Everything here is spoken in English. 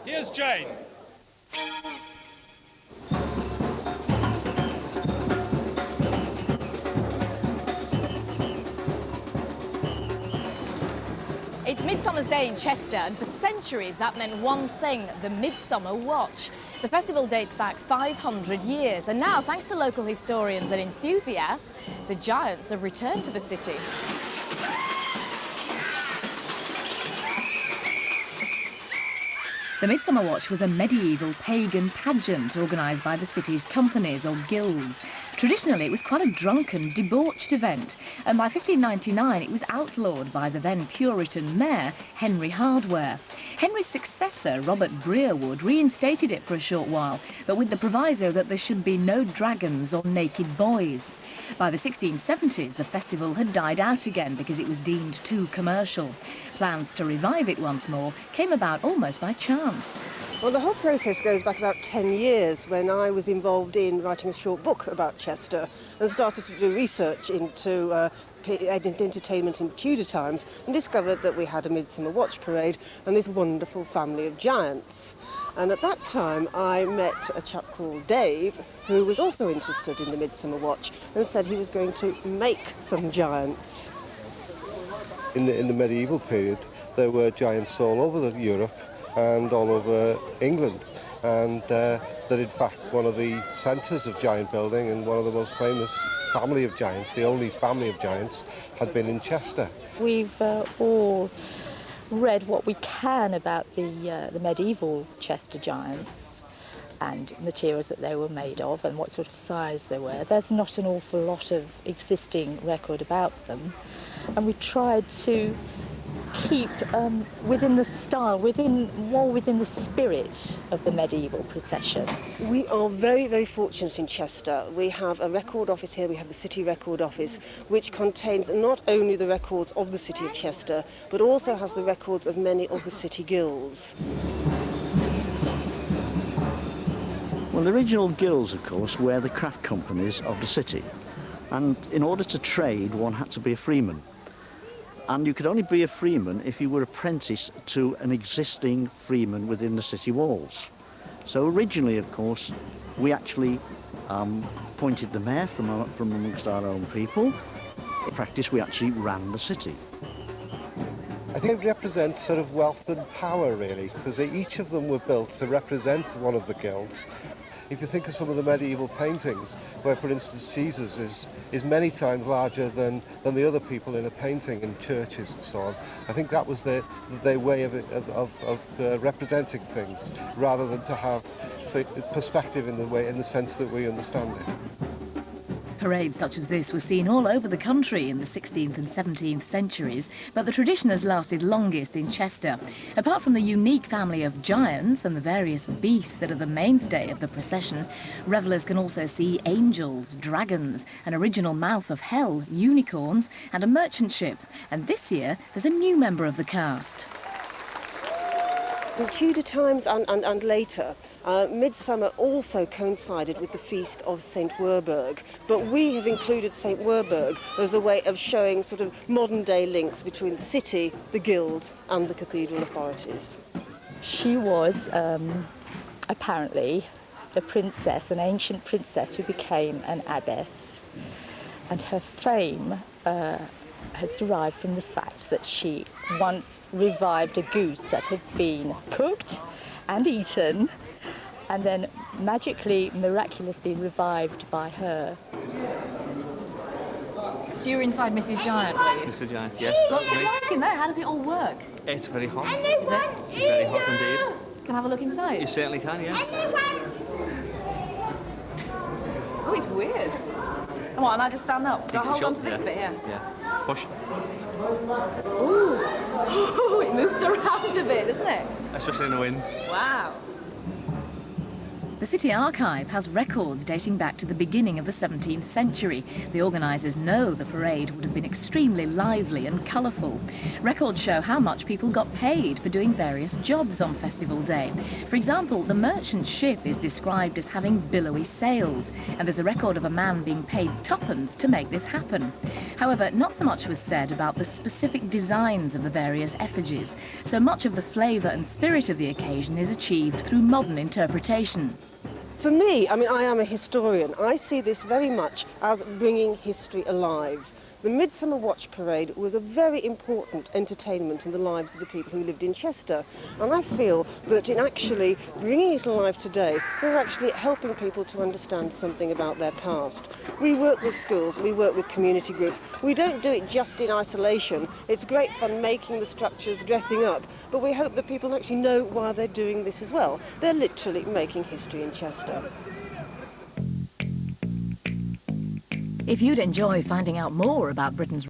Here's Jane. It's Midsummer's Day in Chester, and for centuries that meant one thing, the Midsummer Watch. The festival dates back 500 years, and now, thanks to local historians and enthusiasts, the giants have returned to the city. The Midsummer Watch was a medieval pagan pageant organised by the city's companies or guilds. Traditionally, it was quite a drunken, debauched event, and by 1599 it was outlawed by the then Puritan mayor, Henry Hardware. Henry's successor, Robert Brerewood, reinstated it for a short while, but with the proviso that there should be no dragons or naked boys. By the 1670s, the festival had died out again because it was deemed too commercial. Plans to revive it once more came about almost by chance. Well, the whole process goes back about 10 years when I was involved in writing a short book about Chester and started to do research into entertainment in Tudor times and discovered that we had a Midsummer Watch Parade and this wonderful family of giants. And at that time I met a chap called Dave who was also interested in the Midsummer Watch and said he was going to make some giants. In the medieval period there were giants all over Europe and all over England, and that in fact one of the centres of giant building and one of the most famous family of giants, the only family of giants, had been in Chester. We've all read what we can about the medieval Chester giants and materials that they were made of and what sort of size they were. There's not an awful lot of existing record about them, and we tried to keep within the style, more within the spirit of the medieval procession. We are very, very fortunate in Chester. We have a record office here, we have the City Record Office, which contains not only the records of the City of Chester, but also has the records of many of the city guilds. Well, the original guilds, of course, were the craft companies of the city. And in order to trade, one had to be a freeman. And you could only be a freeman if you were apprenticed to an existing freeman within the city walls. So originally, of course, we actually appointed the mayor from amongst our own people. In practice, we actually ran the city. I think they represent sort of wealth and power, really, because each of them were built to represent one of the guilds. If you think of some of the medieval paintings, where, for instance, Jesus is many times larger than the other people in a painting in churches and so on, I think that was their way of representing things, rather than to have perspective in the sense that we understand it. Parades such as this were seen all over the country in the 16th and 17th centuries, but the tradition has lasted longest in Chester. Apart from the unique family of giants and the various beasts that are the mainstay of the procession, revellers can also see angels, dragons, an original mouth of hell, unicorns and a merchant ship. And this year there's a new member of the cast. In Tudor times and later, Midsummer also coincided with the feast of St. Werburg, but we have included St. Werburg as a way of showing sort of modern-day links between the city, the guilds and the cathedral authorities. She was apparently a princess, an ancient princess who became an abbess, and her fame has derived from the fact that she once revived a goose that had been cooked and eaten and then magically, miraculously revived by her. So you were inside Mrs. Giant, were you? Mr. Giant, yes. What's it like in there? How does it all work? It's very hot. Is it? It's very hot indeed. Can I have a look inside? You certainly can, yes. Oh, it's weird. Come on, I just stand up. Do I hold on to this bit here? Yeah. Push. Ooh, it moves around a bit, doesn't it? Especially in the wind. Wow. The City Archive has records dating back to the beginning of the 17th century. The organisers know the parade would have been extremely lively and colourful. Records show how much people got paid for doing various jobs on Festival Day. For example, the merchant ship is described as having billowy sails, and there's a record of a man being paid tuppence to make this happen. However, not so much was said about the specific designs of the various effigies, so much of the flavour and spirit of the occasion is achieved through modern interpretation. For me, I mean, I am a historian. I see this very much as bringing history alive. The Midsummer Watch Parade was a very important entertainment in the lives of the people who lived in Chester. And I feel that in actually bringing it alive today, we're actually helping people to understand something about their past. We work with schools, we work with community groups. We don't do it just in isolation. It's great fun making the structures, dressing up, but we hope that people actually know why they're doing this as well. They're literally making history in Chester. If you'd enjoy finding out more about Britain's